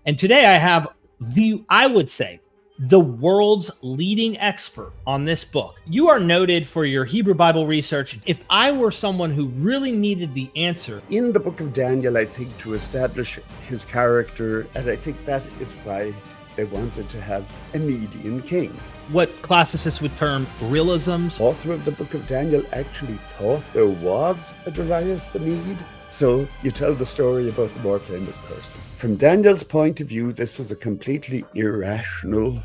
And today I have I would say, the world's leading expert on this book. You are noted for your Hebrew Bible research. If I were someone who really needed the answer in the book of Daniel, I think, to establish his character, and I think that is why they wanted to have a Median king. What classicists would term realisms. The author of the book of Daniel actually thought there was a Darius the Mede. So you tell the story about the more famous person. From Daniel's point of view, this was a completely irrational.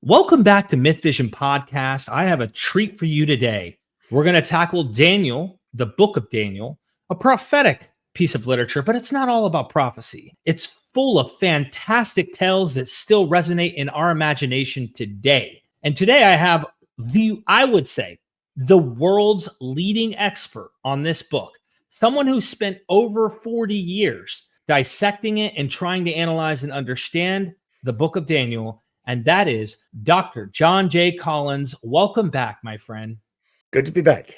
Welcome back to MythVision Podcast. I have a treat for you today. We're going to tackle Daniel, the book of Daniel, a prophetic piece of literature, but it's not all about prophecy. It's full of fantastic tales that still resonate in our imagination today. And today I have I would say, the world's leading expert on this book, someone who spent over 40 years dissecting it and trying to analyze and understand the book of Daniel. And that is Dr. John J. Collins. Welcome back, my friend. Good to be back.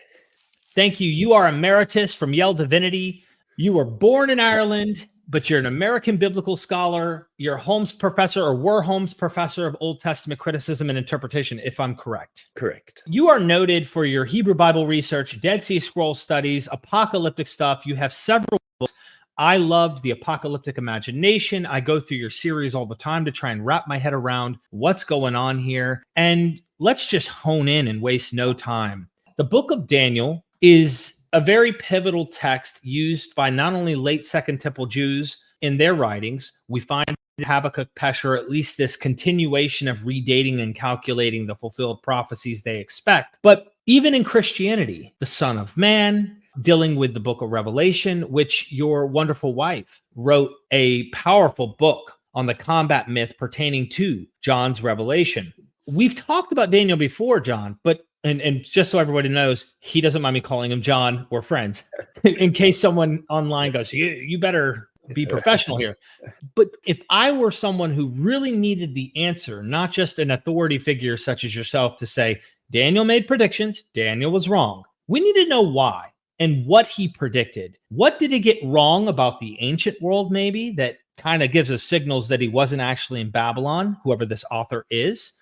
Thank you. You are emeritus from Yale Divinity. You were born in Ireland, but you're an American biblical scholar. You're Holmes professor, or were Holmes professor of Old Testament criticism and interpretation, if I'm correct. Correct. You are noted for your Hebrew Bible research, Dead Sea Scroll studies, apocalyptic stuff. You have several books. I loved the apocalyptic imagination. I go through your series all the time to try and wrap my head around what's going on here. And let's just hone in and waste no time. The book of Daniel is a very pivotal text used by not only late Second Temple Jews in their writings. We find Habakkuk, Pesher, at least this continuation of redating and calculating the fulfilled prophecies they expect. But even in Christianity, the Son of Man, dealing with the book of Revelation, which your wonderful wife wrote a powerful book on the combat myth pertaining to John's revelation. We've talked about Daniel before, John, but and just so everybody knows, he doesn't mind me calling him John. We're friends. In case someone online goes, you better be professional here. But if I were someone who really needed the answer, not just an authority figure such as yourself to say, Daniel made predictions, Daniel was wrong. We need to know why and what he predicted. What did he get wrong about the ancient world, maybe, that kind of gives us signals that he wasn't actually in Babylon, whoever this author is?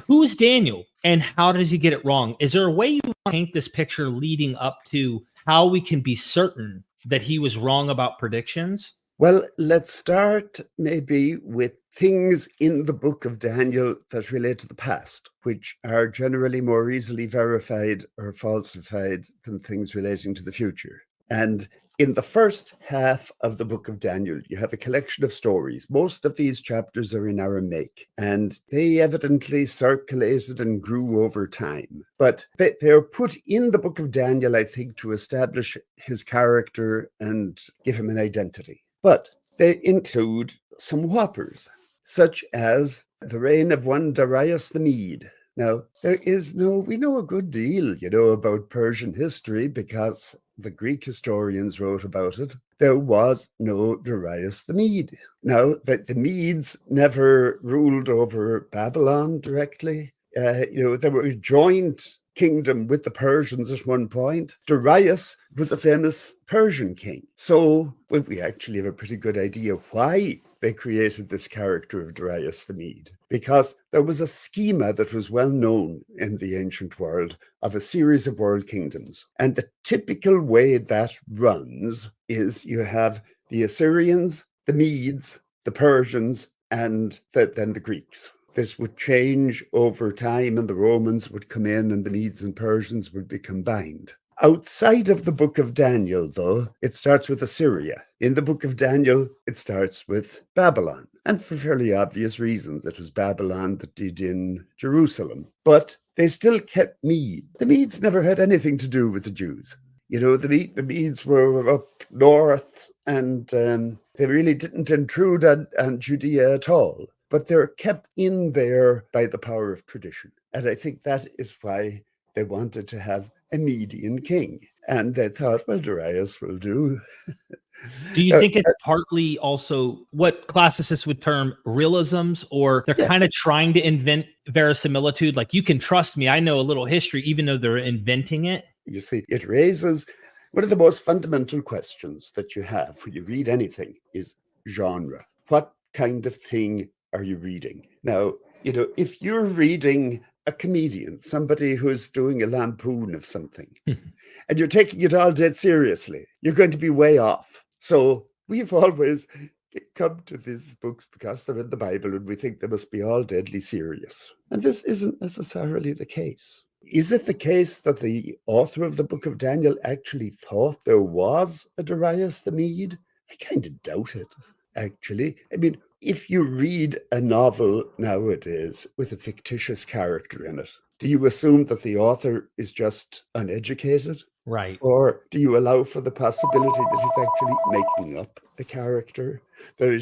Who is Daniel and how does he get it wrong? Is there a way you paint this picture leading up to how we can be certain that he was wrong about predictions? Well, let's start maybe with things in the book of Daniel that relate to the past, which are generally more easily verified or falsified than things relating to the future. And in the first half of the book of Daniel, you have a collection of stories. Most of these chapters are in Aramaic, and they evidently circulated and grew over time. But they're put in the book of Daniel, I think, to establish his character and give him an identity. But they include some whoppers, such as the reign of one Darius the Mede. Now, we know a good deal, about Persian history because the Greek historians wrote about it. There was no Darius the Mede. Now, the Medes never ruled over Babylon directly. They were a joint kingdom with the Persians at one point. Darius was a famous Persian king. So we actually have a pretty good idea why they created this character of Darius the Mede, because there was a schema that was well known in the ancient world of a series of world kingdoms. And the typical way that runs is you have the Assyrians, the Medes, the Persians, and then the Greeks. This would change over time, and the Romans would come in, and the Medes and Persians would be combined. Outside of the book of Daniel, though, it starts with Assyria. In the book of Daniel, it starts with Babylon. And for fairly obvious reasons, it was Babylon that did in Jerusalem. But they still kept Mede. The Medes never had anything to do with the Jews. The Medes were up north, and they really didn't intrude on Judea at all. But they're kept in there by the power of tradition. And I think that is why they wanted to have a Median king. And they thought, well, Darius will do. Do you think it's partly also what classicists would term realisms, or they're kind of trying to invent verisimilitude? Like, you can trust me, I know a little history, even though they're inventing it? You see, it raises one of the most fundamental questions that you have when you read anything is genre. What kind of thing are you reading? Now, if you're reading a comedian, somebody who's doing a lampoon of something, and you're taking it all dead seriously, you're going to be way off. So we've always come to these books because they're in the Bible and we think they must be all deadly serious. And this isn't necessarily the case. Is it the case that the author of the book of Daniel actually thought there was a Duras the Me? I kind of doubt it, actually. I mean, if you read a novel nowadays with a fictitious character in it, do you assume that the author is just uneducated? Right. Or do you allow for the possibility that he's actually making up a character? We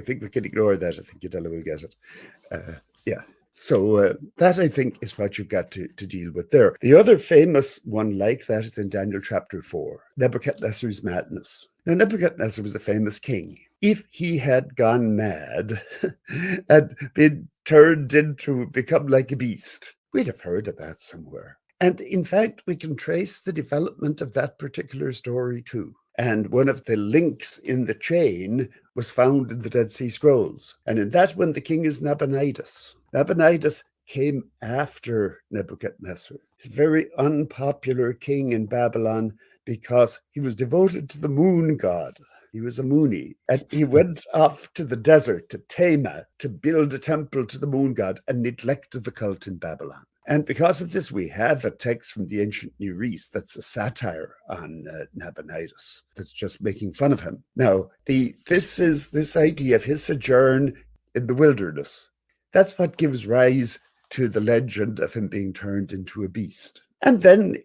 think we can ignore that. I think Udella will get it. So that, I think, is what you've got to deal with there. The other famous one like that is in Daniel chapter 4, Nebuchadnezzar's madness. Now, Nebuchadnezzar was a famous king. If he had gone mad and been turned into become like a beast, we'd have heard of that somewhere. And in fact, we can trace the development of that particular story too. And one of the links in the chain was found in the Dead Sea Scrolls. And in that one, the king is Nabonidus. Nabonidus came after Nebuchadnezzar. He's a very unpopular king in Babylon because he was devoted to the moon god. He was a Mooni, and he went off to the desert, to Tema, to build a temple to the moon god and neglected the cult in Babylon. And because of this, we have a text from the ancient Near East that's a satire on Nabonidus, that's just making fun of him. Now, this idea of his sojourn in the wilderness. That's what gives rise to the legend of him being turned into a beast. And then,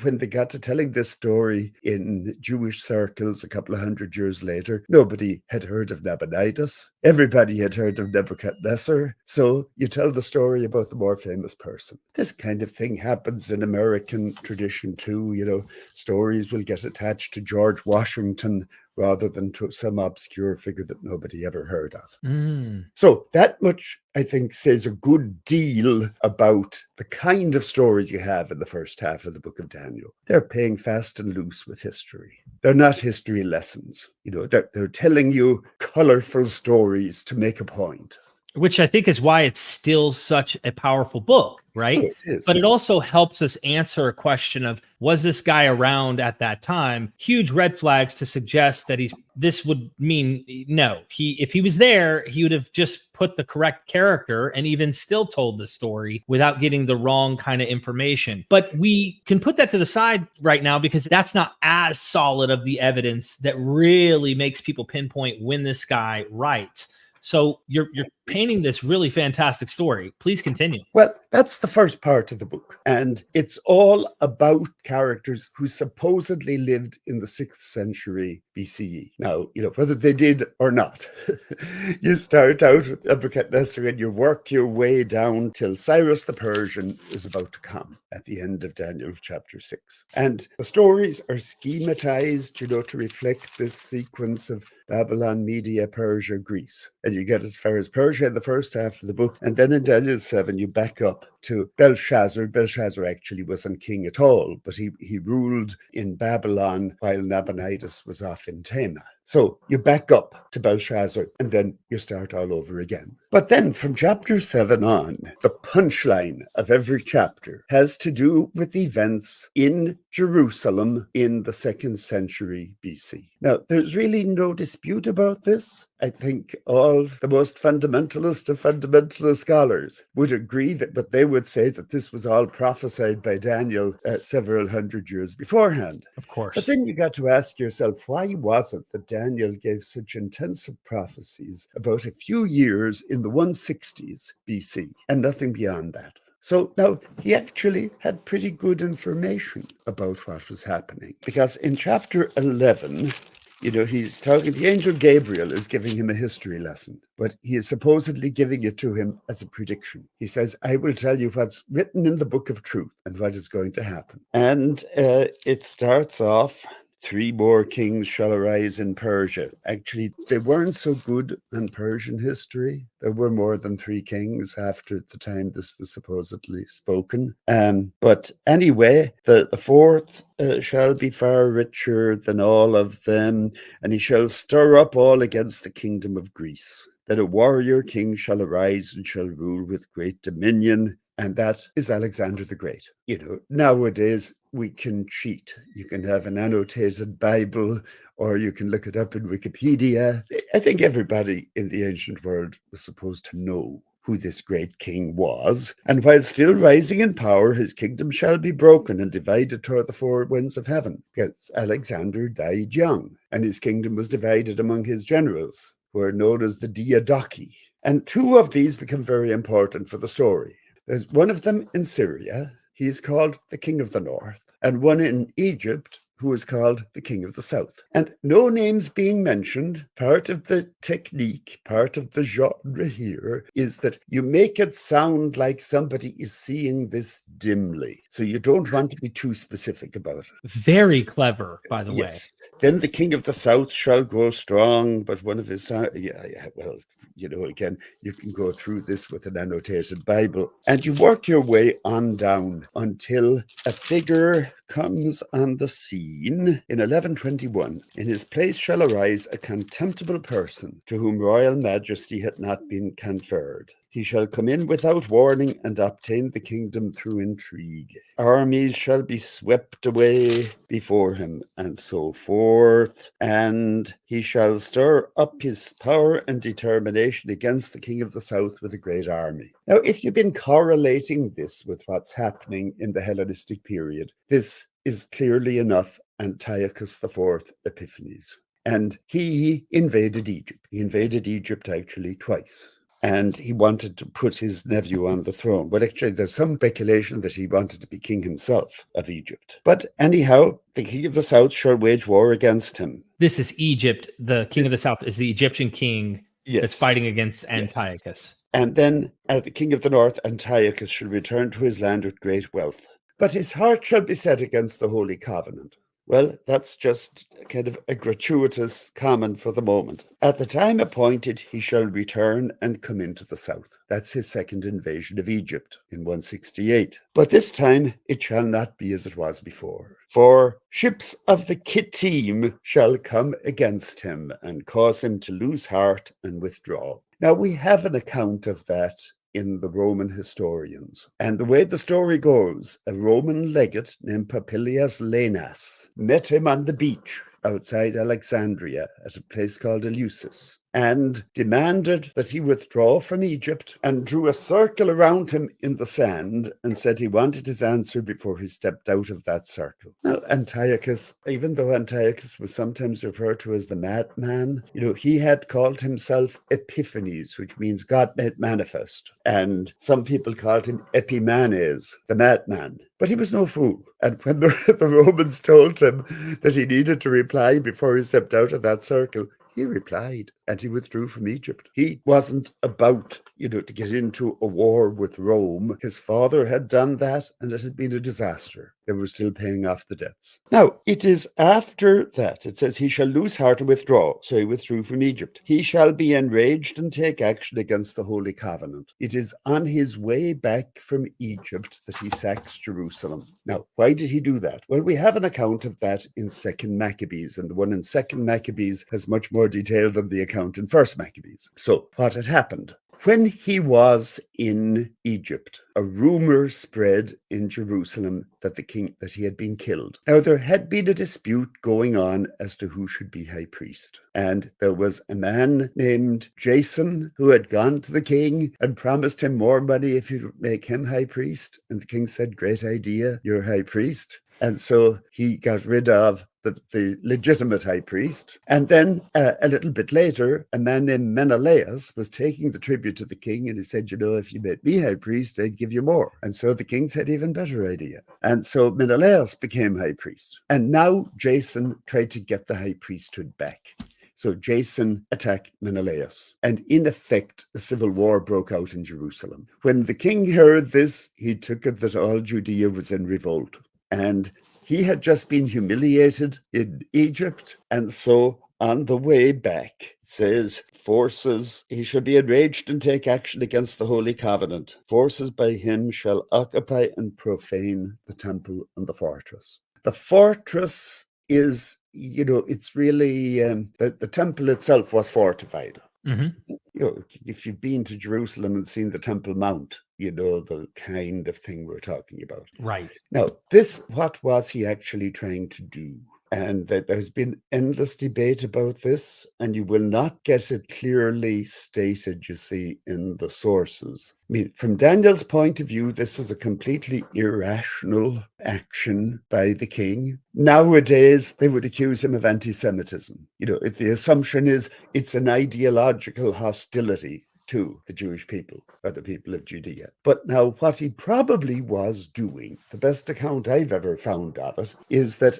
when they got to telling this story in Jewish circles a couple of hundred years later, nobody had heard of Nabonidus. Everybody had heard of Nebuchadnezzar. So you tell the story about the more famous person. This kind of thing happens in American tradition too. Stories will get attached to George Washington rather than to some obscure figure that nobody ever heard of. So that much, I think, says a good deal about the kind of stories you have in the first half of the book of Daniel. They're playing fast and loose with history. They're not history lessons. They're telling you colorful stories to make a point. Which I think is why it's still such a powerful book, right? Oh, it is. But it also helps us answer a question of, was this guy around at that time? Huge red flags to suggest that this would mean no. If he was there, he would have just put the correct character and even still told the story without getting the wrong kind of information. But we can put that to the side right now because that's not as solid of the evidence that really makes people pinpoint when this guy writes. So you're painting this really fantastic story. Please continue. Well, that's the first part of the book. And it's all about characters who supposedly lived in the 6th century BCE. Now, whether they did or not, you start out with Nebuchadnezzar and you work your way down till Cyrus the Persian is about to come at the end of Daniel chapter 6. And the stories are schematized, to reflect this sequence of Babylon, Media, Persia, Greece. And you get as far as Persia in the first half of the book. And then in Daniel 7, you back up to Belshazzar. Belshazzar actually wasn't king at all, but he ruled in Babylon while Nabonidus was off in Tema. So you back up to Belshazzar and then you start all over again. But then from chapter 7 on, the punchline of every chapter has to do with events in Jerusalem in the 2nd century BC. Now, there's really no dispute about this. I think all the most fundamentalist of fundamentalist scholars would agree but they would say that this was all prophesied by Daniel several hundred years beforehand. Of course. But then you got to ask yourself, why was it that Daniel gave such intensive prophecies about a few years in the 160s BC and nothing beyond that? So now he actually had pretty good information about what was happening, because in chapter 11, he's talking, the angel Gabriel is giving him a history lesson, but he is supposedly giving it to him as a prediction. He says, I will tell you what's written in the book of truth and what is going to happen. And it starts off, 3 more kings shall arise in Persia. Actually, they weren't so good in Persian history. There were more than 3 kings after the time this was supposedly spoken. But anyway, the 4th shall be far richer than all of them, and he shall stir up all against the kingdom of Greece. Then a warrior king shall arise and shall rule with great dominion. And that is Alexander the Great. Nowadays we can cheat. You can have an annotated Bible, or you can look it up in Wikipedia. I think everybody in the ancient world was supposed to know who this great king was. And while still rising in power, his kingdom shall be broken and divided toward the 4 winds of heaven. Because Alexander died young, and his kingdom was divided among his generals, who are known as the Diadochi. And 2 of these become very important for the story. There's one of them in Syria. He is called the King of the North, and one in Egypt who is called the King of the South. And no names being mentioned, part of the technique, part of the genre here is that you make it sound like somebody is seeing this dimly. So you don't want to be too specific about it. Very clever, by the way. Yes. Then the King of the South shall grow strong, but one of his again, you can go through this with an annotated Bible, and you work your way on down until a figure comes on the scene in 1121. In his place shall arise a contemptible person, to whom royal majesty had not been conferred. He shall come in without warning and obtain the kingdom through intrigue. Armies shall be swept away before him, and so forth. And he shall stir up his power and determination against the king of the south with a great army. Now, if you've been correlating this with what's happening in the Hellenistic period, this is clearly enough Antiochus IV Epiphanes. And he invaded Egypt. He invaded Egypt actually twice. And he wanted to put his nephew on the throne. But actually, there's some speculation that he wanted to be king himself of Egypt. But anyhow, the king of the south shall wage war against him. This is Egypt. The king of the south is the Egyptian king that's fighting against Antiochus. Yes. And then the king of the north, Antiochus, shall return to his land with great wealth. But his heart shall be set against the Holy Covenant. Well, that's just kind of a gratuitous comment for the moment. At the time appointed, he shall return and come into the south. That's his second invasion of Egypt in 168. But this time it shall not be as it was before. For ships of the Kittim shall come against him and cause him to lose heart and withdraw. Now we have an account of that in the Roman historians. And the way the story goes, a Roman legate named Popilius Laenas met him on the beach outside Alexandria at a place called Eleusis, and demanded that he withdraw from Egypt, and drew a circle around him in the sand and said he wanted his answer before he stepped out of that circle. Now, Antiochus, even though Antiochus was sometimes referred to as the madman, he had called himself Epiphanes, which means God made manifest. And some people called him Epimanes, the madman. But he was no fool. And when the Romans told him that he needed to reply before he stepped out of that circle, he replied, and he withdrew from Egypt. He wasn't about, to get into a war with Rome. His father had done that, and it had been a disaster. They were still paying off the debts. Now, it is after that, it says, he shall lose heart and withdraw. So he withdrew from Egypt. He shall be enraged and take action against the Holy Covenant. It is on his way back from Egypt that he sacks Jerusalem. Now, why did he do that? Well, we have an account of that in 2nd Maccabees, and the one in 2nd Maccabees has much more detail than the account in 1st Maccabees. So, what had happened? When he was in Egypt, a rumor spread in Jerusalem that he had been killed. Now, there had been a dispute going on as to who should be high priest. And there was a man named Jason who had gone to the king and promised him more money if he would make him high priest. And the king said, "Great idea, you're high priest." And so he got rid of the legitimate high priest. And then a little bit later, a man named Menelaus was taking the tribute to the king, and he said, if you made me high priest, I'd give you more. And so the king said, even better idea. And so Menelaus became high priest. And now Jason tried to get the high priesthood back. So Jason attacked Menelaus, and in effect, a civil war broke out in Jerusalem. When the king heard this, he took it that all Judea was in revolt. And He had just been humiliated in Egypt, and so on the way back, it says, forces, he shall be enraged and take action against the Holy Covenant. Forces by him shall occupy and profane the temple and the fortress. The fortress is, it's really, the temple itself was fortified. If you've been to Jerusalem and seen the Temple Mount, you know the kind of thing we're talking about. Right. Now, what was he actually trying to do? And that there's been endless debate about this, and you will not get it clearly stated, you see, in the sources. I mean, from Daniel's point of view, this was a completely irrational action by the king. Nowadays, they would accuse him of anti-Semitism. If the assumption is it's an ideological hostility to the Jewish people or the people of Judea. But now what he probably was doing, the best account I've ever found of it, is that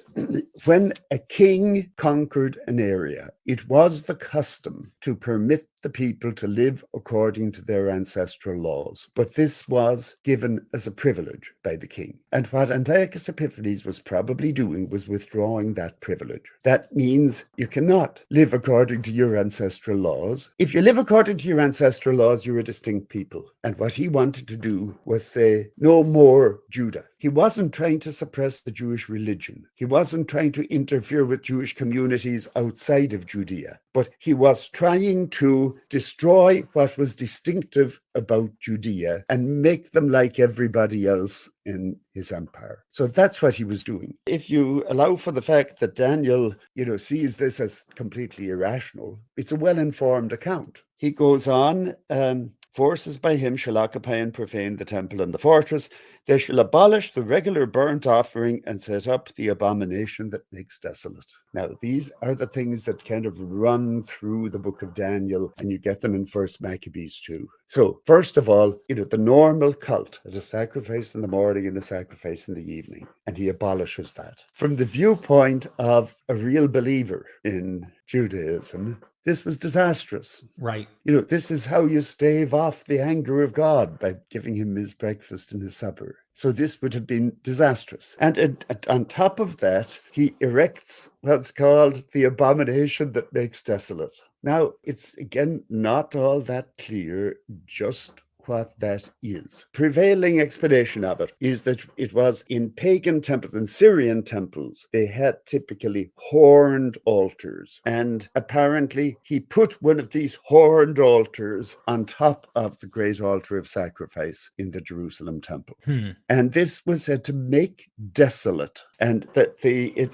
when a king conquered an area, it was the custom to permit the people to live according to their ancestral laws. But this was given as a privilege by the king. And what Antiochus Epiphanes was probably doing was withdrawing that privilege. That means you cannot live according to your ancestral laws. If you live according to your ancestral laws, you're a distinct people. And what he wanted to do was say, no more Judah. He wasn't trying to suppress the Jewish religion. He wasn't trying to interfere with Jewish communities outside of Judea. But he was trying to destroy what was distinctive about Judea and make them like everybody else in his empire. So that's what he was doing. If you allow for the fact that Daniel, sees this as completely irrational, it's a well-informed account. He goes on, forces by him shall occupy and profane the temple and the fortress. They shall abolish the regular burnt offering and set up the abomination that makes desolate. Now, these are the things that kind of run through the book of Daniel, and you get them in 1st Maccabees too. So, first of all, the normal cult, a sacrifice in the morning and a sacrifice in the evening, and he abolishes that. From the viewpoint of a real believer in Judaism, this was disastrous. Right. This is how you stave off the anger of God, by giving him his breakfast and his supper. So this would have been disastrous. And on top of that, he erects what's called the abomination that makes desolate. Now, it's again not all that clear just what that is. Prevailing explanation of it is that it was in pagan temples, in Syrian temples, they had typically horned altars. And apparently he put one of these horned altars on top of the great altar of sacrifice in the Jerusalem temple. And this was said to make desolate. And that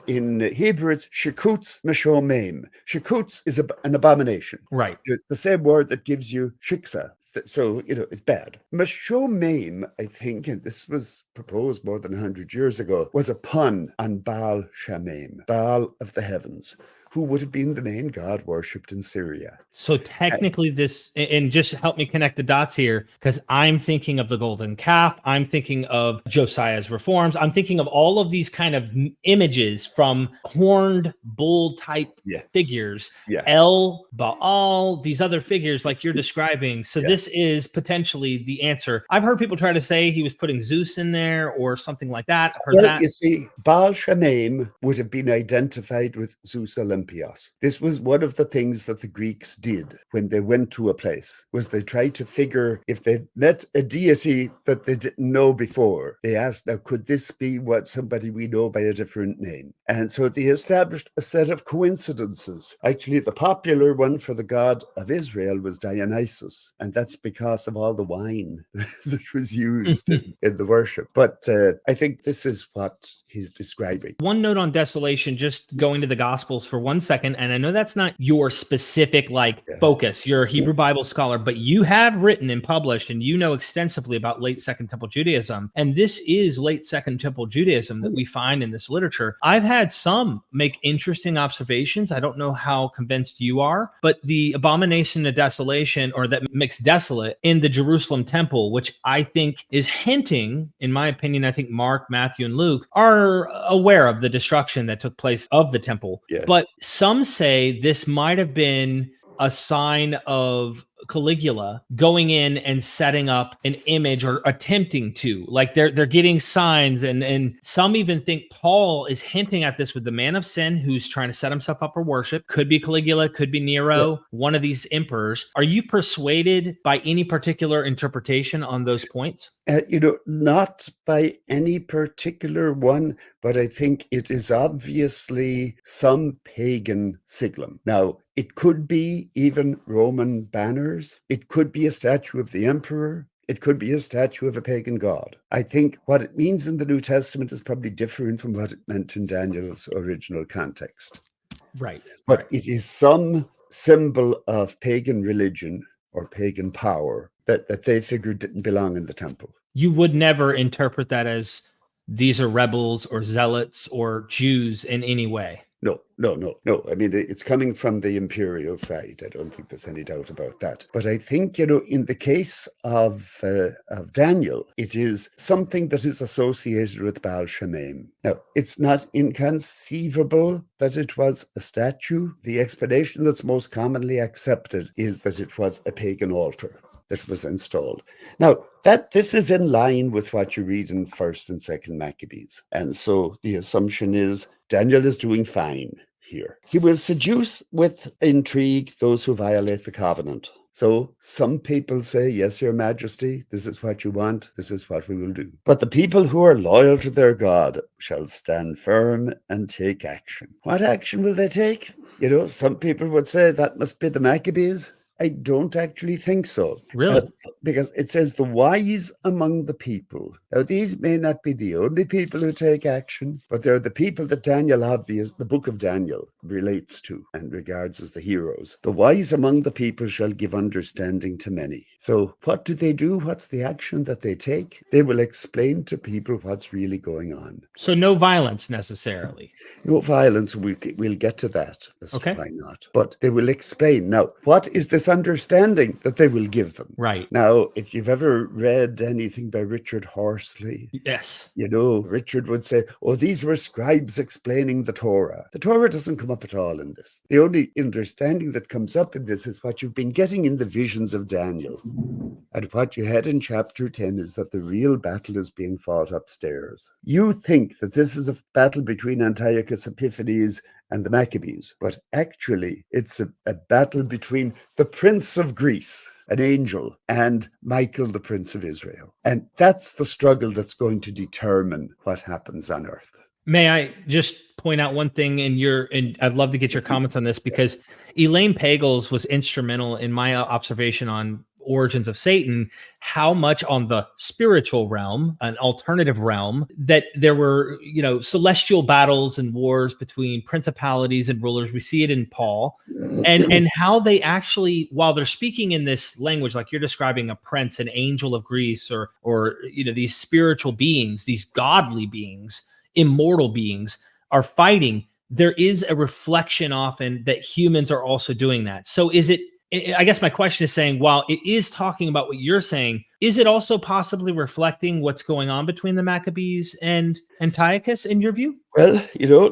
in Hebrew, it's shikutz meshomem. Shikutz is an abomination. Right. It's the same word that gives you shiksa. So, it's bad. Meshomem, I think, and this was proposed more than 100 years ago, was a pun on Baal Shamim, Baal of the heavens, who would have been the main god worshipped in Syria. So technically this, and just help me connect the dots here, because I'm thinking of the golden calf. I'm thinking of Josiah's reforms. I'm thinking of all of these kind of images from horned bull type figures, El, Baal, these other figures like you're describing. So this is potentially the answer. I've heard people try to say he was putting Zeus in there or something like that. You see, Baal Shamim would have been identified with Zeus Olympios. This was one of the things that the Greeks did when they went to a place, was they tried to figure if they met a deity that they didn't know before. They asked, now, could this be somebody we know by a different name? And so they established a set of coincidences. Actually, the popular one for the god of Israel was Dionysus, and that's because of all the wine that was used in the worship. But I think this is what he's describing. One note on desolation, just going to the Gospels for 1 second, and I know that's not your specific focus. You're a Hebrew Bible scholar, but you have written and published, and you know extensively about late Second Temple Judaism, and this is late Second Temple Judaism that we find in this literature. I've had some make interesting observations. I don't know how convinced you are, but the abomination of desolation, or that makes desolate in the Jerusalem temple, which I think is hinting, in my opinion, I think Mark, Matthew, and Luke are aware of the destruction that took place of the temple. But some say this might have been a sign of Caligula going in and setting up an image, or attempting to, like they're getting signs, and some even think Paul is hinting at this with the man of sin who's trying to set himself up for worship. Could be Caligula, could be Nero, one of these emperors. Are you persuaded by any particular interpretation on those points? Not by any particular one, but I think it is obviously some pagan signum. Now, it could be even Roman banners. It could be a statue of the emperor. It could be a statue of a pagan god. I think what it means in the New Testament is probably different from what it meant in Daniel's original context. Right. But it is some symbol of pagan religion or pagan power that they figured didn't belong in the temple. You would never interpret that as these are rebels or zealots or Jews in any way. No. I mean, it's coming from the imperial side. I don't think there's any doubt about that. But I think, in the case of Daniel, it is something that is associated with Baal Shemaim. Now, it's not inconceivable that it was a statue. The explanation that's most commonly accepted is that it was a pagan altar that was installed. Now, this is in line with what you read in 1st and 2nd Maccabees. And so the assumption is Daniel is doing fine here. He will seduce with intrigue those who violate the covenant. So some people say, yes, your majesty, this is what you want. This is what we will do. But the people who are loyal to their God shall stand firm and take action. What action will they take? Some people would say that must be the Maccabees. I don't actually think so. Really? Because it says the wise among the people. Now, these may not be the only people who take action, but they're the people that the book of Daniel relates to and regards as the heroes. The wise among the people shall give understanding to many. So what do they do? What's the action that they take? They will explain to people what's really going on. So no violence necessarily. No violence. We'll get to that. Okay. Why not? But they will explain. Now, what is this understanding that they will give them? Right. Now, if you've ever read anything by Richard Horsley, yes, Richard would say, these were scribes explaining the Torah. The Torah doesn't come up at all in this. The only understanding that comes up in this is what you've been getting in the visions of Daniel. And what you had in chapter 10 is that the real battle is being fought upstairs. You think that this is a battle between Antiochus Epiphanes and the Maccabees, but actually it's a battle between the Prince of Greece, an angel, and Michael, the Prince of Israel. And that's the struggle that's going to determine what happens on earth. May I just point out one thing, and I'd love to get your comments on this, because Elaine Pagels was instrumental in my observation on Origins of Satan, how much on the spiritual realm, an alternative realm, that there were, celestial battles and wars between principalities and rulers. We see it in Paul, and how they actually, while they're speaking in this language, like you're describing a prince, an angel of Greece, or these spiritual beings, these godly beings, immortal beings are fighting. There is a reflection often that humans are also doing that. So I guess my question is saying, while it is talking about what you're saying, is it also possibly reflecting what's going on between the Maccabees and Antiochus in your view? Well,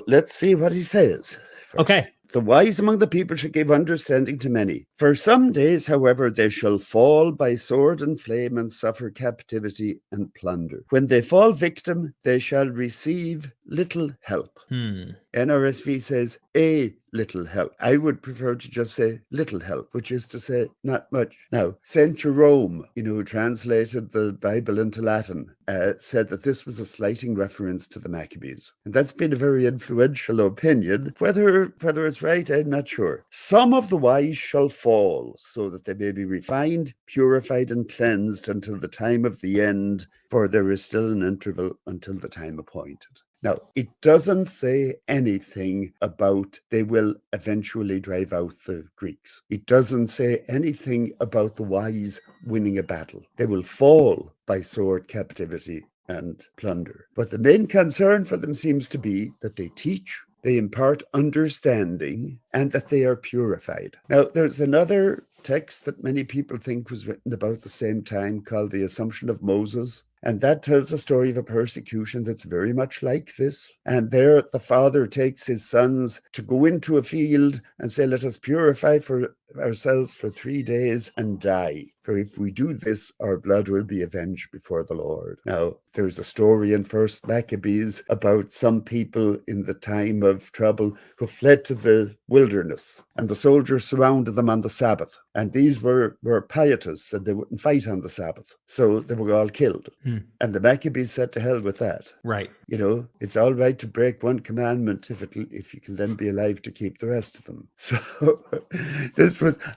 let's see what he says first. Okay. The wise among the people shall give understanding to many. For some days, however, they shall fall by sword and flame and suffer captivity and plunder. When they fall victim, they shall receive little help. NRSV says a little help. I would prefer to just say little help, which is to say not much. Now, St. Jerome, who translated the Bible into Latin, said that this was a slighting reference to the Maccabees. And that's been a very influential opinion. Whether it's right, I'm not sure. Some of the wise shall fall, so that they may be refined, purified, and cleansed until the time of the end, for there is still an interval until the time appointed. Now, it doesn't say anything about they will eventually drive out the Greeks. It doesn't say anything about the wise winning a battle. They will fall by sword, captivity, and plunder. But the main concern for them seems to be that they teach, they impart understanding, and that they are purified. Now, there's another text that many people think was written about the same time called the Assumption of Moses. And that tells a story of a persecution that's very much like this. And there the father takes his sons to go into a field and say, let us purify for ourselves for 3 days and die. For if we do this, our blood will be avenged before the Lord. Now, there's a story in First Maccabees about some people in the time of trouble who fled to the wilderness, and the soldiers surrounded them on the Sabbath. And these were pietists, and they wouldn't fight on the Sabbath. So they were all killed. And the Maccabees said, to hell with that. Right. You know, it's all right to break one commandment if you can then be alive to keep the rest of them. So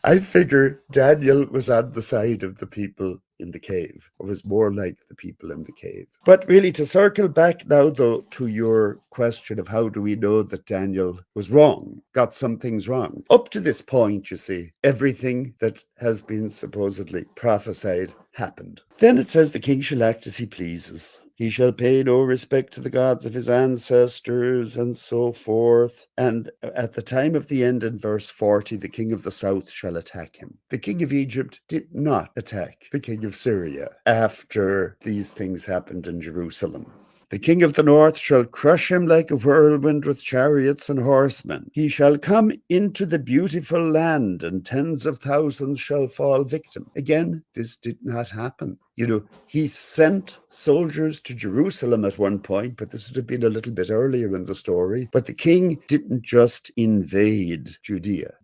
I figure Daniel was on the side of the people in the cave, or was more like the people in the cave. But really, to circle back now, though, to your question of how do we know that Daniel was wrong, got some things wrong. Up to this point, you see, everything that has been supposedly prophesied happened. Then it says the king shall act as he pleases. He shall pay no respect to the gods of his ancestors, and so forth. And at the time of the end, in verse 40, the king of the south shall attack him. The king of Egypt did not attack the king of Syria after these things happened in Jerusalem. The king of the north shall crush him like a whirlwind with chariots and horsemen. He shall come into the beautiful land, and tens of thousands shall fall victim. Again, this did not happen. You know, he sent soldiers to Jerusalem at one point, but this would have been a little bit earlier in the story. But the king didn't just invade Judea.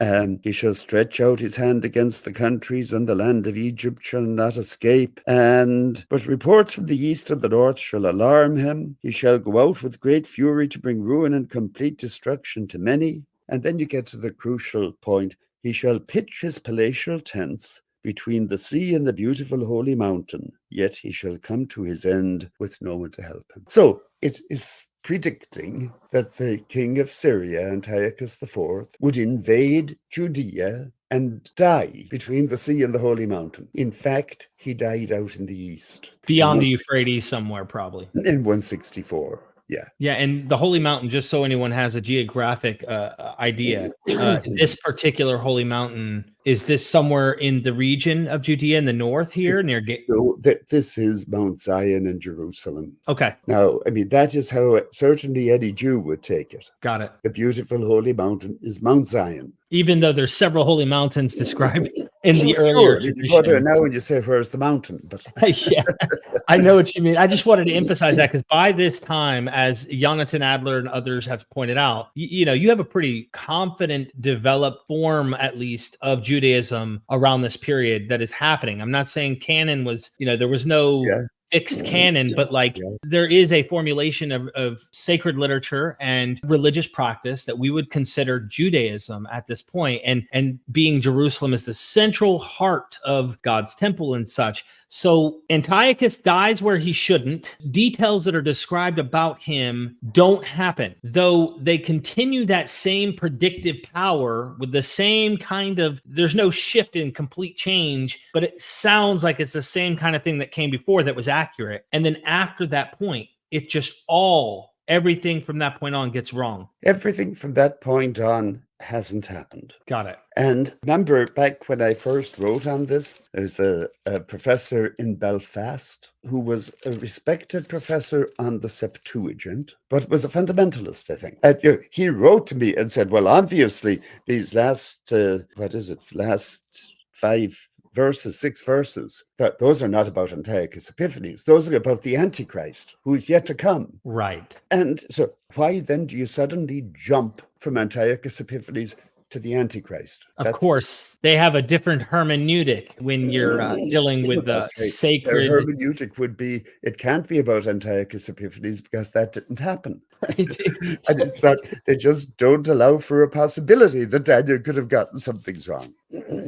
He shall stretch out his hand against the countries, and the land of Egypt shall not escape. But reports from the east and the north shall alarm him. He shall go out with great fury to bring ruin and complete destruction to many. And then you get to the crucial point. He shall pitch his palatial tents between the sea and the beautiful holy mountain, yet he shall come to his end with no one to help him. So it is predicting that the king of Syria, Antiochus IV, would invade Judea and die between the sea and the holy mountain. In fact, he died out in the east. Beyond the Euphrates somewhere, probably. In 164. Yeah. Yeah. And the Holy Mountain, just so anyone has a geographic idea, this particular Holy Mountain, is this somewhere in the region of Judea in the north here near? No, this is Mount Zion in Jerusalem. Okay. Now, I mean, that is how certainly any Jew would take it. Got it. The beautiful holy mountain is Mount Zion. Even though there's several holy mountains described in the earlier tradition. You go there now and you say, where's the mountain? But yeah, I know what you mean. I just wanted to emphasize that because by this time, as Jonathan Adler and others have pointed out, you know, you have a pretty confident, developed form, at least, of Judaism around this period that is happening. I'm not saying canon was, you know, there was no fixed canon, but there is a formulation of sacred literature and religious practice that we would consider Judaism at this point, and being Jerusalem is the central heart of God's temple and such. So Antiochus dies where he shouldn't. Details that are described about him don't happen, though they continue that same predictive power with the same kind of, there's no shift in complete change, but it sounds like it's the same kind of thing that came before that was accurate. And then after that point, it just everything from that point on gets wrong. Everything from that point on hasn't happened. Got it. And remember, back when I first wrote on this, there's a professor in Belfast who was a respected professor on the Septuagint, but was a fundamentalist, I think. And he wrote to me and said, well, obviously, these last 6 verses, that those are not about Antiochus Epiphanes. Those are about the Antichrist, who is yet to come. Right. And so why then do you suddenly jump from Antiochus Epiphanes to the Antichrist? Of course, they have a different hermeneutic when you're dealing with the sacred. Their hermeneutic would be, it can't be about Antiochus Epiphanes because that didn't happen. Right. And it's not, they just don't allow for a possibility that Daniel could have gotten some things wrong.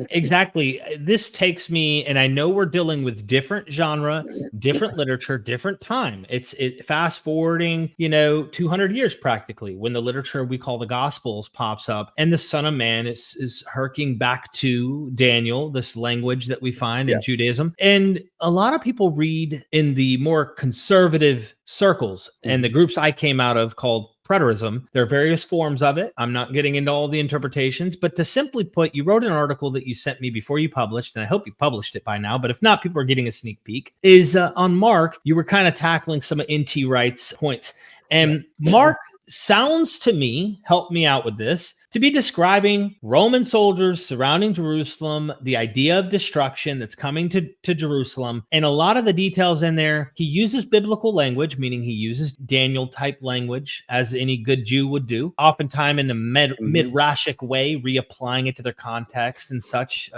Exactly. This takes me, and I know we're dealing with different genre, different literature, different time. It's fast forwarding, 200 years practically, when the literature we call the Gospels pops up, and the Son of Man is harking back to Daniel, this language that we find in Judaism. And a lot of people read in the more conservative circles, and the groups I came out of called preterism. There are various forms of it. I'm not getting into all the interpretations, but to simply put, you wrote an article that you sent me before you published, and I hope you published it by now, but if not, people are getting a sneak peek, is on Mark, you were kind of tackling some of N.T. Wright's points. And Mark sounds to me, help me out with this, to be describing Roman soldiers surrounding Jerusalem, the idea of destruction that's coming to Jerusalem, and a lot of the details in there. He uses biblical language, meaning he uses Daniel type language, as any good Jew would do, oftentimes in a midrashic way, reapplying it to their context and such.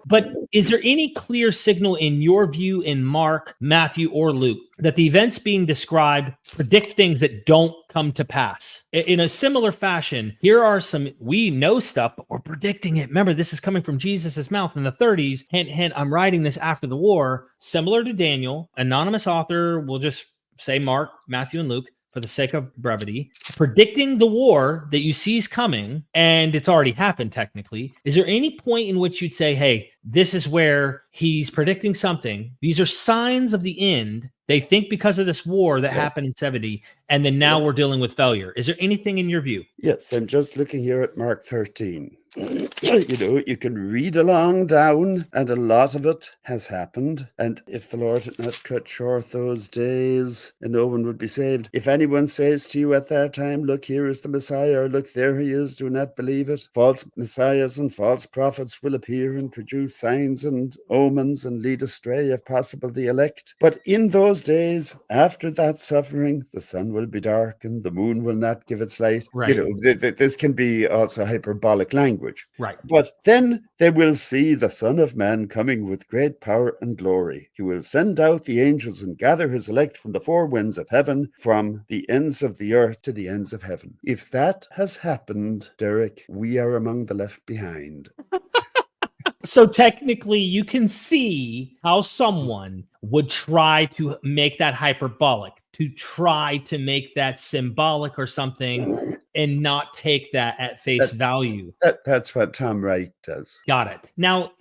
But is there any clear signal in your view in Mark, Matthew, or Luke that the events being described predict things that don't come to pass? In a similar fashion, here are some, we know stuff, but we're predicting it. Remember, this is coming from Jesus's mouth in the 30s. Hint, hint, I'm writing this after the war, similar to Daniel. Anonymous author, we'll just say Mark, Matthew, and Luke, for the sake of brevity, predicting the war that you see is coming, and it's already happened technically. Is there any point in which you'd say, hey, this is where he's predicting something? These are signs of the end. They think because of this war that happened in 70, and then now we're dealing with failure. Is there anything in your view? Yes, I'm just looking here at Mark 13. You can read along down, and a lot of it has happened. And if the Lord had not cut short those days, and no one would be saved. If anyone says to you at that time, look, here is the Messiah, or look, there he is, do not believe it. False messiahs and false prophets will appear and produce signs and omens and lead astray, if possible, the elect. But in those days, after that suffering, the sun will be darkened, the moon will not give its light. Right. This can be also hyperbolic language. Right. But then they will see the Son of Man coming with great power and glory. He will send out the angels and gather his elect from the four winds of heaven, from the ends of the earth to the ends of heaven. If that has happened, Derek, we are among the left behind. So technically, you can see how someone would try to make that hyperbolic, to try to make that symbolic or something, and not take that at face value. That's what Tom Wright does. Got it. Now,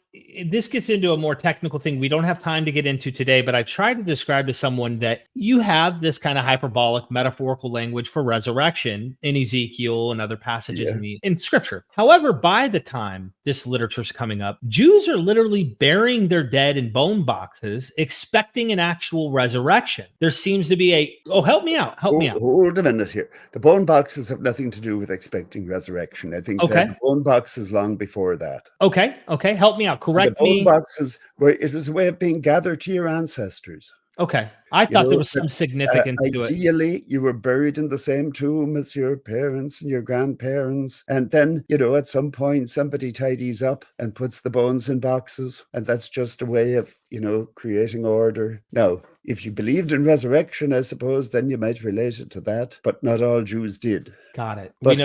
this gets into a more technical thing we don't have time to get into today, but I try to describe to someone that you have this kind of hyperbolic metaphorical language for resurrection in Ezekiel and other passages in scripture. However, by the time this literature is coming up, Jews are literally burying their dead in bone boxes, expecting an actual resurrection. There seems to be help me out. Hold a minute here. The bone boxes have nothing to do with expecting resurrection. I think that the bone box is long before that. Okay. Help me out. Correct me. The bone boxes, it was a way of being gathered to your ancestors. Okay. I thought there was some significance to it. Ideally, you were buried in the same tomb as your parents and your grandparents. And then, at some point, somebody tidies up and puts the bones in boxes. And that's just a way of, creating order. Now, if you believed in resurrection, I suppose, then you might relate it to that. But not all Jews did. Got it. But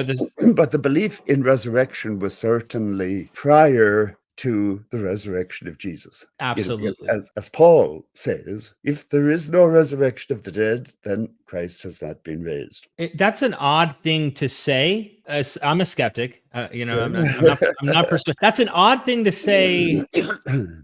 the belief in resurrection was certainly prior to the resurrection of Jesus. Absolutely. As Paul says, if there is no resurrection of the dead, then Christ has not been raised. That's an odd thing to say. I'm a skeptic. I'm not persuaded. That's an odd thing to say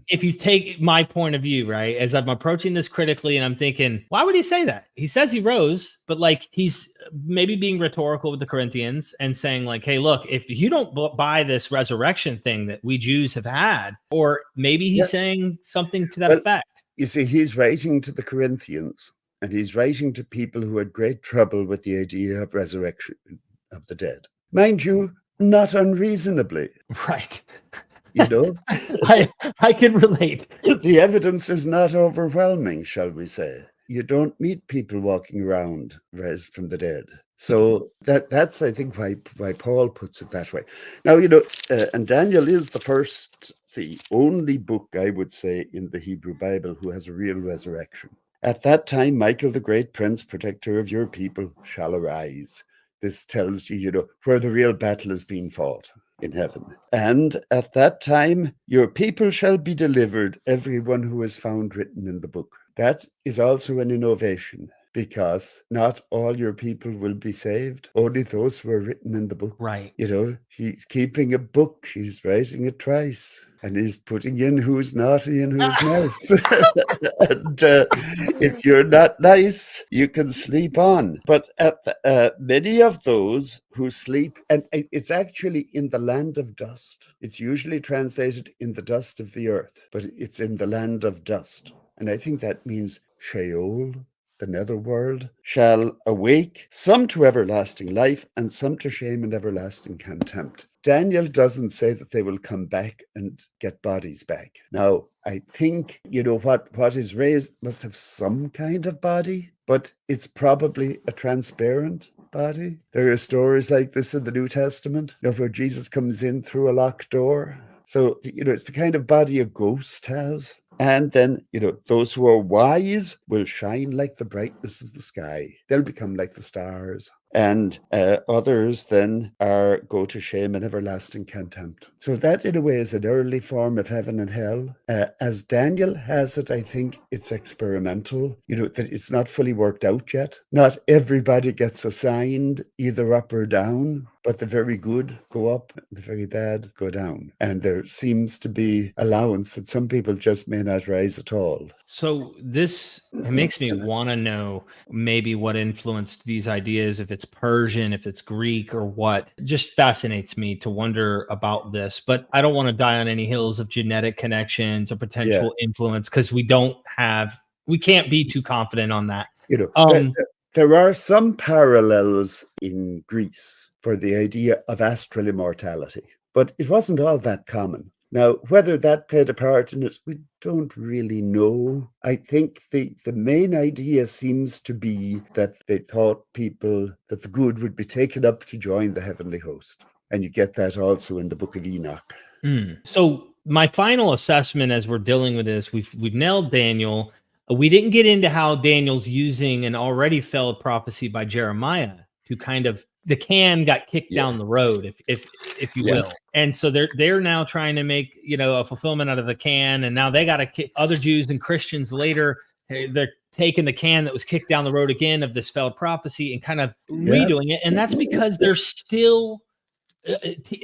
if you take my point of view, right? As I'm approaching this critically, and I'm thinking, why would he say that? He says he rose, but he's maybe being rhetorical with the Corinthians and saying hey, look, if you don't buy this resurrection thing that we Jews have had, or maybe he's saying something to that effect. You see, he's writing to the Corinthians, and he's writing to people who had great trouble with the idea of resurrection of the dead. Mind you, not unreasonably. Right. I can relate. The evidence is not overwhelming, shall we say. You don't meet people walking around raised from the dead. So that's, I think, why Paul puts it that way. Now, and Daniel is the only book, I would say, in the Hebrew Bible who has a real resurrection. At that time, Michael, the great prince, protector of your people, shall arise. This tells you, where the real battle is being fought, in heaven. And at that time, your people shall be delivered, everyone who is found written in the book. That is also an innovation. because not all your people will be saved. Only those who are written in the book. Right. You know, he's keeping a book, he's writing it twice, and he's putting in who's naughty and who's nice. And if you're not nice, you can sleep on. But many of those who sleep, and it's actually in the land of dust. It's usually translated in the dust of the earth, but it's in the land of dust. And I think that means Sheol, the netherworld, shall awake, some to everlasting life and some to shame and everlasting contempt. Daniel doesn't say that they will come back and get bodies back. Now, I think, what is raised must have some kind of body, but it's probably a transparent body. There are stories like this in the New Testament, where Jesus comes in through a locked door. So, it's the kind of body a ghost has. And then, those who are wise will shine like the brightness of the sky. They'll become like the stars. And others then go to shame and everlasting contempt. So that, in a way, is an early form of heaven and hell. As Daniel has it, I think it's experimental, that it's not fully worked out yet. Not everybody gets assigned either up or down, but the very good go up, the very bad go down. And there seems to be allowance that some people just may not rise at all. So it makes me want to know maybe what influenced these ideas, if it's Persian, if it's Greek or what. It just fascinates me to wonder about this, but I don't want to die on any hills of genetic connections or potential influence, because we can't be too confident on that. There are some parallels in Greece for the idea of astral immortality, but it wasn't all that common. Now, whether that played a part in it, we don't really know. I think the main idea seems to be that they thought that the good would be taken up to join the heavenly host. And you get that also in the book of Enoch. So my final assessment as we're dealing with this, we've nailed Daniel. We didn't get into how Daniel's using an already failed prophecy by Jeremiah to kind of, the can got kicked down the road, if you will. And so they're now trying to make, a fulfillment out of the can. And now they got to kick other Jews and Christians later. They're taking the can that was kicked down the road again of this failed prophecy and kind of redoing it. And that's because there's still,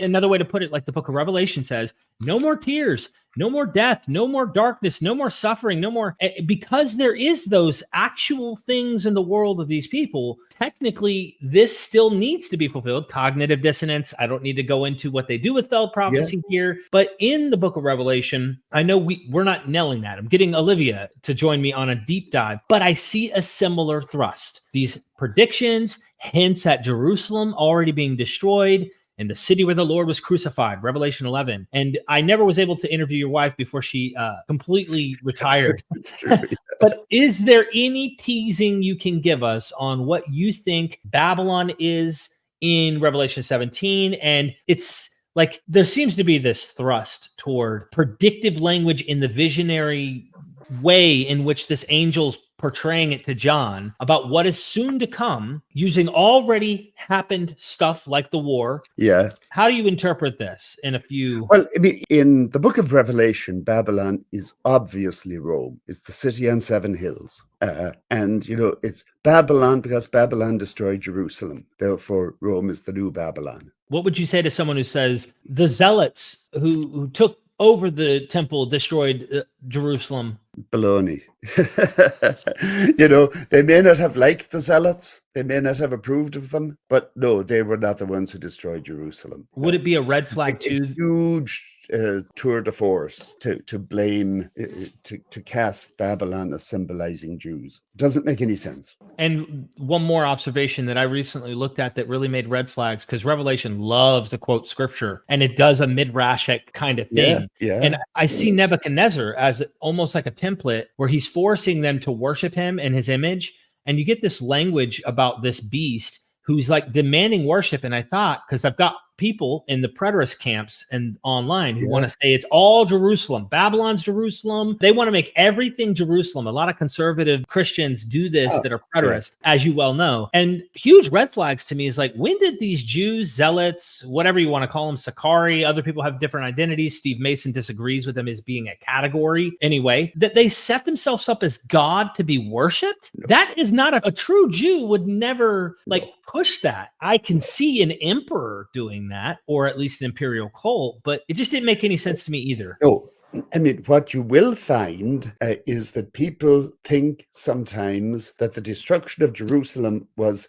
another way to put it, like the book of Revelation says, no more tears, no more death, no more darkness, no more suffering, no more, because there is those actual things in the world of these people. Technically, this still needs to be fulfilled. Cognitive dissonance. I don't need to go into what they do with failed prophecy here, but in the book of Revelation, I know we're not nailing that. I'm getting Olivia to join me on a deep dive, but I see a similar thrust. These predictions, hints at Jerusalem already being destroyed, in the city where the Lord was crucified, Revelation 11. And I never was able to interview your wife before she completely retired. But is there any teasing you can give us on what you think Babylon is in Revelation 17? And it's like, there seems to be this thrust toward predictive language in the visionary way in which this angel's portraying it to John about what is soon to come, using already happened stuff like the war. Yeah. How do you interpret this in a few? Well, I mean, in the book of Revelation, Babylon is obviously Rome. It's the city on 7 hills. And, it's Babylon because Babylon destroyed Jerusalem. Therefore, Rome is the new Babylon. What would you say to someone who says the Zealots who took over the temple destroyed Jerusalem? Baloney. They may not have liked the Zealots. They may not have approved of them, but no, they were not the ones who destroyed Jerusalem. Would it be a red flag too? A huge tour de force to blame, to cast Babylon as symbolizing Jews. Doesn't make any sense. And one more observation that I recently looked at that really made red flags, because Revelation loves to quote scripture, and it does a midrashic kind of thing. Yeah. And I see Nebuchadnezzar as almost like a template where he's forcing them to worship him and his image. And you get this language about this beast who's like demanding worship. And I thought, because I've got people in the preterist camps and online who want to say it's all Jerusalem. Babylon's Jerusalem. They want to make everything Jerusalem. A lot of conservative Christians do this that are preterist, as you well know. And huge red flags to me is like, when did these Jews, Zealots, whatever you want to call them, Sakari, other people have different identities. Steve Mason disagrees with them as being a category anyway, that they set themselves up as God to be worshipped. That is not a true Jew would never push that. I can see an emperor doing that, or at least an imperial cult, but it just didn't make any sense to me either. No. I mean, what you will find is that people think sometimes that the destruction of Jerusalem was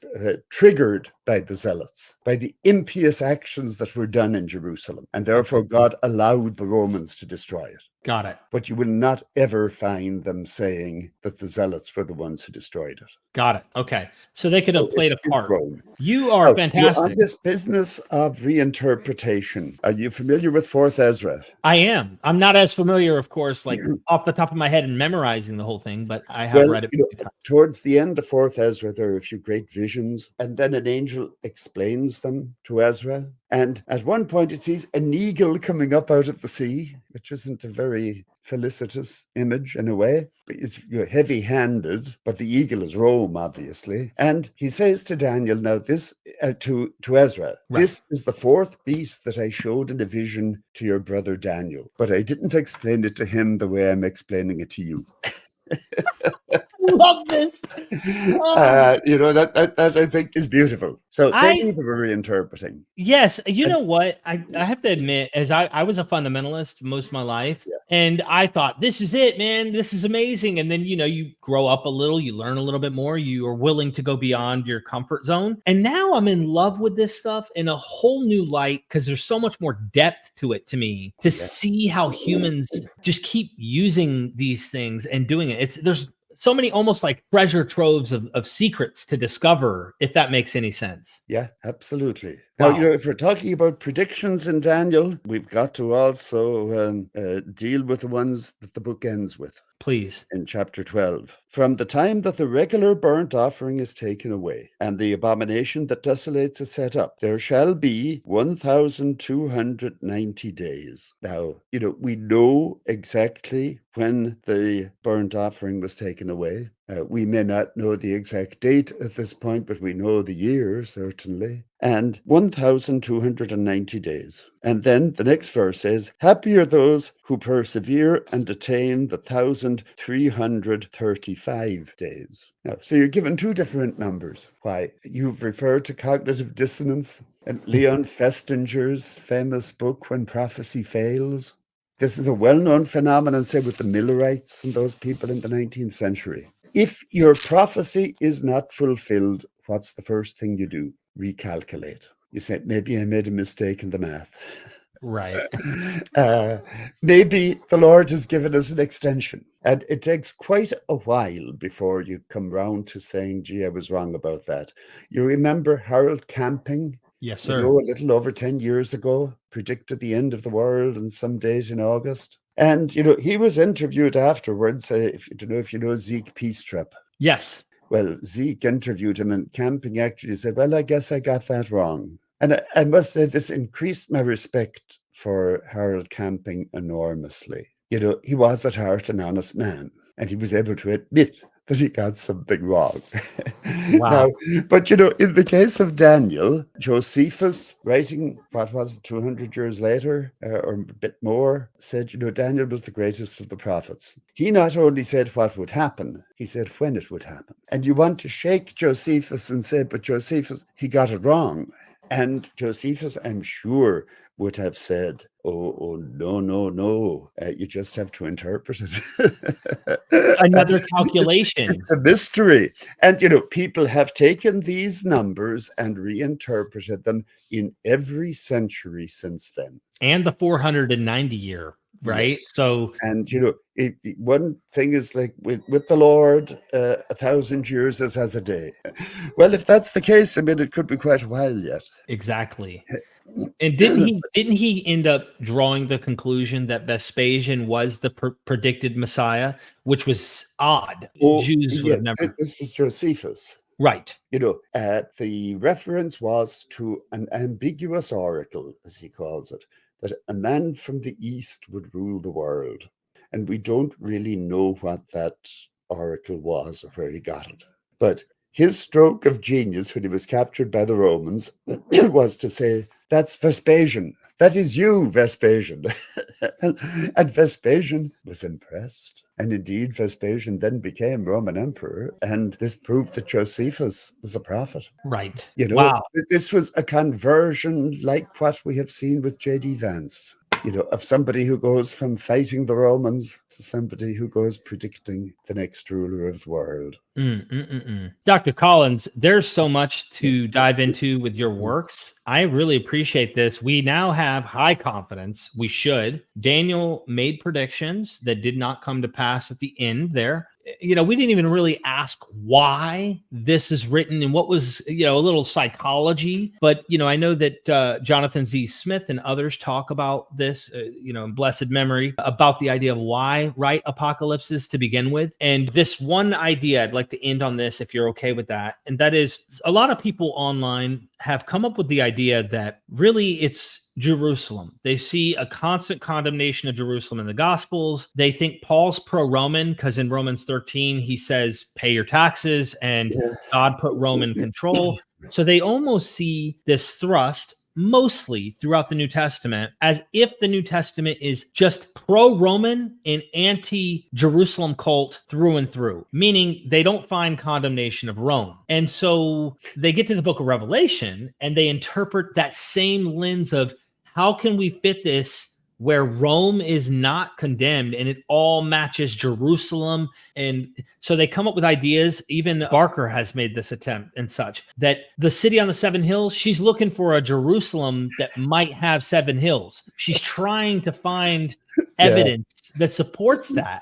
triggered by the Zealots, by the impious actions that were done in Jerusalem, and therefore God allowed the Romans to destroy it. Got it. But you will not ever find them saying that the Zealots were the ones who destroyed it. Got it. Okay. So they could have played a part. Wrong. You are fantastic. On this business of reinterpretation, are you familiar with 4th Ezra? I am. I'm not as familiar, of course, like off the top of my head and memorizing the whole thing, but I have read it. Towards the end of 4th Ezra, there are a few great visions, and then an angel explains them to Ezra. And at one point, it sees an eagle coming up out of the sea, which isn't a very felicitous image in a way. It's heavy-handed, but the eagle is Rome, obviously. And he says to Daniel, now this, to Ezra, this is the 4th beast that I showed in a vision to your brother Daniel, but I didn't explain it to him the way I'm explaining it to you. Love this. That I think is beautiful. So they were reinterpreting. Yes. You know what? I have to admit, as I was a fundamentalist most of my life, and I thought, this is it, man. This is amazing. And then, you grow up a little, you learn a little bit more, you are willing to go beyond your comfort zone. And now I'm in love with this stuff in a whole new light, because there's so much more depth to it to me, to see how humans just keep using these things and doing it. There's so many almost like treasure troves of secrets to discover, if that makes any sense. Yeah, absolutely. Wow. Now, if we're talking about predictions in Daniel, we've got to also deal with the ones that the book ends with. Please. In chapter 12. From the time that the regular burnt offering is taken away, and the abomination that desolates is set up, there shall be 1,290 days. Now, we know exactly when the burnt offering was taken away. We may not know the exact date at this point, but we know the year, certainly. And 1,290 days. And then the next verse says, happy are those who persevere and attain the 1,335 days. Now, so you're given two different numbers. Why? You've referred to cognitive dissonance and Leon Festinger's famous book, When Prophecy Fails. This is a well-known phenomenon, say, with the Millerites and those people in the 19th century. If your prophecy is not fulfilled, what's the first thing you do? Recalculate. You say, maybe I made a mistake in the math. Right. Maybe the Lord has given us an extension. And it takes quite a while before you come round to saying, gee, I was wrong about that. You remember Harold Camping? Yes, sir. A little over 10 years ago, predicted the end of the world in some days in August. And, he was interviewed afterwards, if you know Zeke Peastrap. Yes. Well, Zeke interviewed him, and Camping actually said, well, I guess I got that wrong. And I must say, this increased my respect for Harold Camping enormously. He was at heart an honest man, and he was able to admit that he got something wrong. Wow. Now, but in the case of Daniel, Josephus, writing, 200 years later, or a bit more, said, Daniel was the greatest of the prophets. He not only said what would happen, he said when it would happen. And you want to shake Josephus and say, but Josephus, he got it wrong. And Josephus, I'm sure, would have said, oh, no. You just have to interpret it. Another calculation. It's a mystery. And, people have taken these numbers and reinterpreted them in every century since then. And the 490 year, right? Yes. So, and one thing is like with the Lord, 1,000 years is as a day. Well, if that's the case, it could be quite a while yet. Exactly. And didn't he end up drawing the conclusion that Vespasian was the predicted Messiah, which was odd? Jews would have never. This was Josephus. Right. The reference was to an ambiguous oracle, as he calls it, that a man from the east would rule the world. And we don't really know what that oracle was or where he got it. But his stroke of genius when he was captured by the Romans was to say, that's Vespasian. That is you, Vespasian. And Vespasian was impressed. And indeed, Vespasian then became Roman emperor. And this proved that Josephus was a prophet. Right. Wow. This was a conversion like what we have seen with J.D. Vance. Of somebody who goes from fighting the Romans to somebody who goes predicting the next ruler of the world. Dr. Collins, there's so much to dive into with your works. I really appreciate this. We now have high confidence. We should. Daniel made predictions that did not come to pass at the end there. We didn't even really ask why this is written and what was, a little psychology. But, I know that Jonathan Z. Smith and others talk about this, in blessed memory, about the idea of why write apocalypses to begin with. And this one idea, I'd like to end on this, if you're okay with that. And that is, a lot of people online have come up with the idea that really it's Jerusalem. They see a constant condemnation of Jerusalem in the Gospels. They think Paul's pro-Roman because in Romans 13, he says, pay your taxes, and God put Rome in control. So they almost see this thrust mostly throughout the New Testament as if the New Testament is just pro-Roman and anti-Jerusalem cult through and through, meaning they don't find condemnation of Rome. And so they get to the book of Revelation and they interpret that same lens of how can we fit this where Rome is not condemned and it all matches Jerusalem. And so they come up with ideas. Even Barker has made this attempt and such, that the city on the 7 hills, she's looking for a Jerusalem that might have 7 hills. She's trying to find evidence that supports that.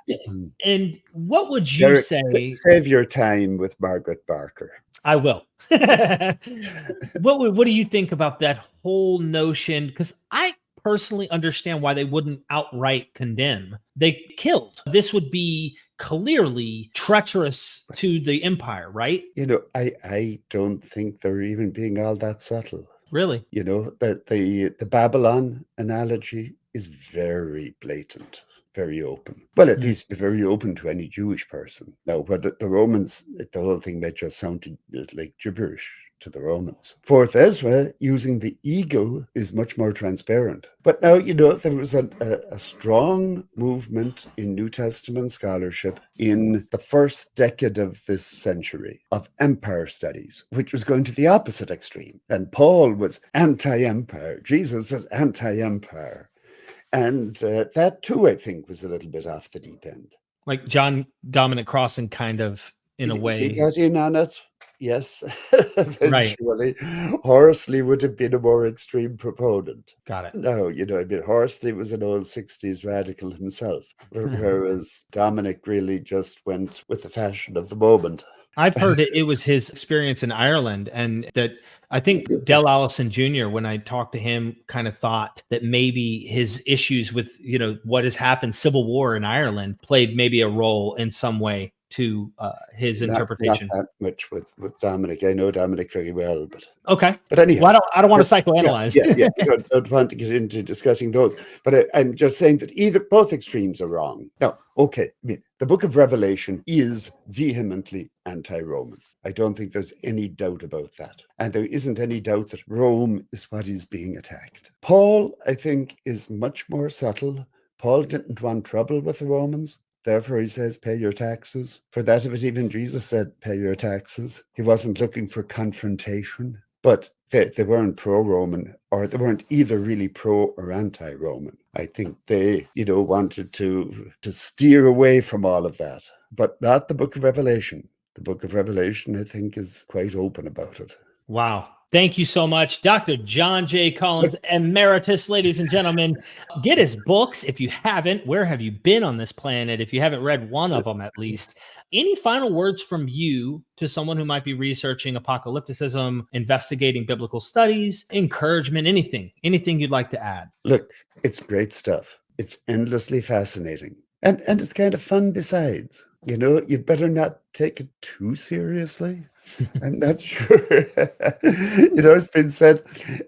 And what would you say? Save your time with Margaret Barker. I will. What do you think about that whole notion? Because I personally understand why they wouldn't outright condemn. They killed. This would be clearly treacherous to the empire, right? I don't think they're even being all that subtle. Really? The Babylon analogy is very blatant, very open. Well, at least very open to any Jewish person. Now, whether the Romans, the whole thing may just sound like gibberish to the Romans. 4th Ezra, using the eagle, is much more transparent. But now, there was a strong movement in New Testament scholarship in the first decade of this century of empire studies, which was going to the opposite extreme. And Paul was anti-empire. Jesus was anti-empire. And that too, I think, was a little bit off the deep end. Like John Dominic Crossan kind of, in a way. He got in on it. Yes, eventually. Right. Horsley would have been a more extreme proponent. Got it. No, Horsley was an old 60s radical himself, whereas Dominic really just went with the fashion of the moment. I've heard it was his experience in Ireland, and that I think Del Allison Jr., when I talked to him, kind of thought that maybe his issues with, what has happened, civil war in Ireland, played maybe a role in some way to his interpretation. Not that much with Dominic. I know Dominic very well, but okay. But anyhow, well, I don't want to psychoanalyze. Yeah. Don't want to get into discussing those. But I'm just saying that both extremes are wrong. Now, okay, the Book of Revelation is vehemently anti-Roman. I don't think there's any doubt about that, and there isn't any doubt that Rome is what is being attacked. Paul, I think, is much more subtle. Paul didn't want trouble with the Romans. Therefore, he says, pay your taxes. For that of it, even Jesus said, pay your taxes. He wasn't looking for confrontation, but they weren't pro-Roman, or they weren't either really pro or anti-Roman. I think they, wanted to steer away from all of that, but not the Book of Revelation. The Book of Revelation, I think, is quite open about it. Wow. Thank you so much, Dr. John J. Collins, Emeritus, ladies and gentlemen. Get his books if you haven't. Where have you been on this planet? If you haven't read one of them, at least. Any final words from you to someone who might be researching apocalypticism, investigating biblical studies, encouragement, anything you'd like to add? Look, it's great stuff. It's endlessly fascinating. And it's kind of fun besides. You know, you better not take it too seriously. I'm not sure. You know, it's been said,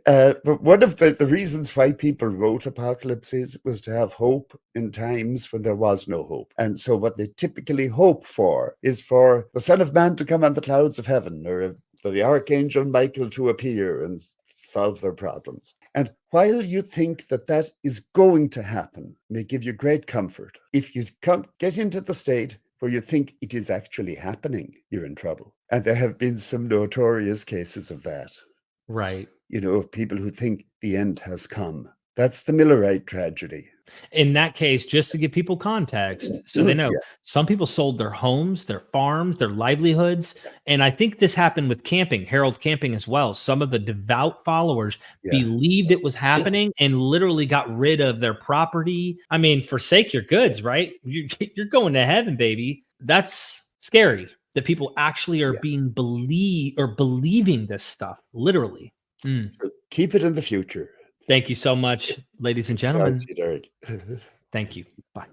but one of the reasons why people wrote apocalypses was to have hope in times when there was no hope. And so what they typically hope for is for the Son of Man to come on the clouds of heaven, or for the Archangel Michael to appear and solve their problems. And while you think that that is going to happen, may give you great comfort, if you get into the state where you think it is actually happening, you're in trouble. And there have been some notorious cases of that. Right. You know, of people who think the end has come. That's the Millerite tragedy. In that case, just to give people context, so they know, Yeah. some people sold their homes, their farms, their livelihoods. And I think this happened with camping, Harold Camping as well. Some of the devout followers Yeah. believed it was happening and literally got rid of their property. I mean, forsake your goods, right? You're going to heaven, baby. That's scary that people actually are Yeah. believing this stuff, literally. So keep it in the future. Thank you so much, ladies and Talk gentlemen. to you, Derek. Thank you. Bye.